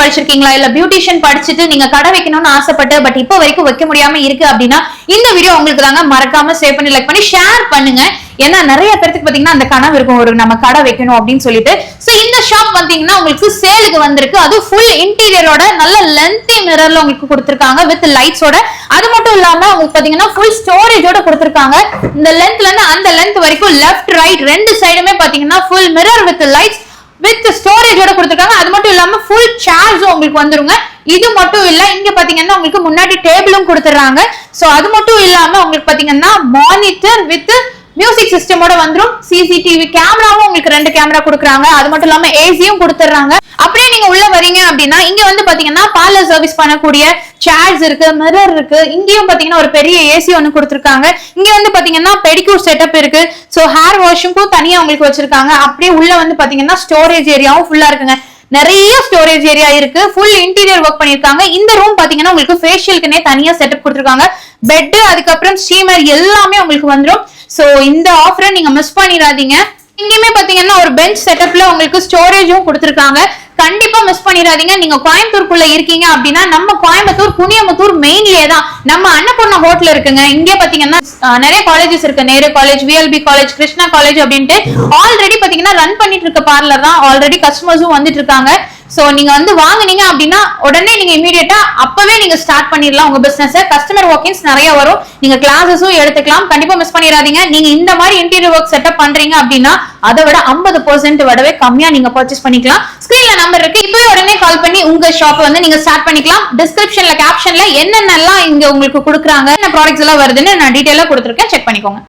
படிச்சிருக்கீங்களா இல்ல பியூட்டிஷியன் படிச்சுட்டு நீங்க கடை வைக்கணும்னு ஆசைப்பட்டு பட் இப்போ வரைக்கும் வைக்க முடியாம இருக்கு அப்படின்னா இந்த வீடியோ உங்களுக்கு தாங்க. மறக்காம சேவ் பண்ணி லைக் பண்ணி ஷேர் பண்ணுங்க. ஏன்னா நிறைய பேருக்கு பாத்தீங்கன்னா அந்த கனவு இருக்கும், ஒரு நம்ம கடை வைக்கணும் அப்படின்னு சொல்லிட்டு. சோ இந்த ஷாப் பாத்தீங்கன்னா உங்களுக்கு சேலுக்கு வந்திருக்கு. அது ஃபுல் இன்டீரியரோட நல்ல லென்த்தி மிரர்ல உங்களுக்கு கொடுத்திருக்காங்க வித் லைட்ஸோட. அது மட்டும் இல்லாம உங்களுக்கு பாத்தீங்கன்னா ஃபுல் ஸ்டோரேஜோட கொடுத்திருக்காங்க. இந்த லென்த்ல இருந்து அந்த லென்த் வரைக்கும் லெஃப்ட் ரைட் ரெண்டு சைடுமே பாத்தீங்கன்னா full mirror with lights with ஸ்டோரேஜோட கொடுத்திருக்காங்க. அது மட்டும் இல்லாம ஃபுல் சேர்ஸும் உங்களுக்கு வந்துருங்க. இது மட்டும் இல்ல, இங்க பாத்தீங்கன்னா உங்களுக்கு முன்னாடி டேபிளும் கொடுத்துறாங்க. சோ அது மட்டும் இல்லாம உங்களுக்கு பாத்தீங்கன்னா மானிட்டர் வித் மியூசிக் சிஸ்டமோட வந்துரும். சிசிடிவி கேமராவும் உங்களுக்கு 2 கேமரா கொடுக்குறாங்க. அது மட்டும் இல்லாம ஏசியும் கொடுத்துறாங்க. அப்படியே நீங்க உள்ள வரீங்க அப்படின்னா இங்க வந்து பாத்தீங்கன்னா பார்லர் சர்வீஸ் பண்ணக்கூடிய சேர்ஸ் இருக்கு, மிரர் இருக்கு. இங்கேயும் பாத்தீங்கன்னா ஒரு பெரிய ஏசி ஒன்னு கொடுத்துருக்காங்க. இங்க வந்து பாத்தீங்கன்னா பெடிக்யூர் செட்டப் இருக்கு. சோ ஹேர் வாஷுக்கும் தனியா உங்களுக்கு வச்சிருக்காங்க. அப்படியே உள்ள வந்து பாத்தீங்கன்னா ஸ்டோரேஜ் ஏரியாவும் ஃபுல்லா இருக்குங்க. நிறைய ஸ்டோரேஜ் ஏரியா இருக்கு. ஃபுல் இன்டீரியர் ஒர்க் பண்ணிருக்காங்க. இந்த ரூம் பாத்தீங்கன்னா உங்களுக்கு ஃபேஷியலுக்குனே தனியா செட்டப் கொடுத்துருக்காங்க. பெட் அதுக்கப்புறம் ஸ்டீமர் எல்லாமே உங்களுக்கு வந்துடும். சோ இந்த ஆஃபரை நீங்க மிஸ் பண்ணிடாதீங்க. இங்கேயுமே பாத்தீங்கன்னா ஒரு பெஞ்ச் செட்டப்ல உங்களுக்கு ஸ்டோரேஜும் கொடுத்துருக்காங்க. கண்டிப்பா மிஸ் பண்ணிடாதீங்க. நீங்க கோயம்புத்தூருக்குள்ள இருக்கீங்க அப்படின்னா நம்ம கோயம்புத்தூர் புனியமுத்தூர் மெயின்லயே தான் நம்ம அன்னபூர்ணா ஹோட்டல் இருக்குங்க. இங்கே பாத்தீங்கன்னா நிறைய காலேஜஸ் இருக்கு. Nehru college, VLB college, Krishna college அப்படின்ட்டு ஆல்ரெடி பாத்தீங்கன்னா ரன் பண்ணிட்டு இருக்க பார்லர் தான். ஆல்ரெடி கஸ்டமர்ஸும் வந்துட்டு இருக்காங்க. சோ நீங்க வந்து வாங்குனீங்க அப்படின்னா உடனே நீங்க இமீடியட்டா அப்பவே நீங்க ஸ்டார்ட் பண்ணிடலாம் உங்க பிசினஸ். கஸ்டமர் வாக்கின்ஸ் நிறைய வரும். நீங்க கிளாஸஸும் எடுத்துக்கலாம். கண்டிப்பா மிஸ் பண்ணிடாதீங்க. நீங்க இந்த மாதிரி இன்டீரியர் ஒர்க் செட்டப் பண்றீங்க அப்படின்னா அதை விட 50% விடவே கம்மியா நீங்க பர்ச்சேஸ் பண்ணிக்கலாம். ஸ்கிரீன்ல நம்பர் இருக்கு. இப்போ உடனே கால் பண்ணி உங்க ஷாப் வந்து நீங்க ஸ்டார்ட் பண்ணிக்கலாம். டிஸ்கிரிப்ஷன்ல கேப்ஷன்ல என்னென்னலாம் இங்க உங்களுக்கு கொடுக்குறாங்க, என்ன ப்ராடக்ட்ஸ் எல்லாம் வருதுன்னு நான் டீடைலா கொடுத்துருக்கேன். செக் பண்ணிக்கோங்க.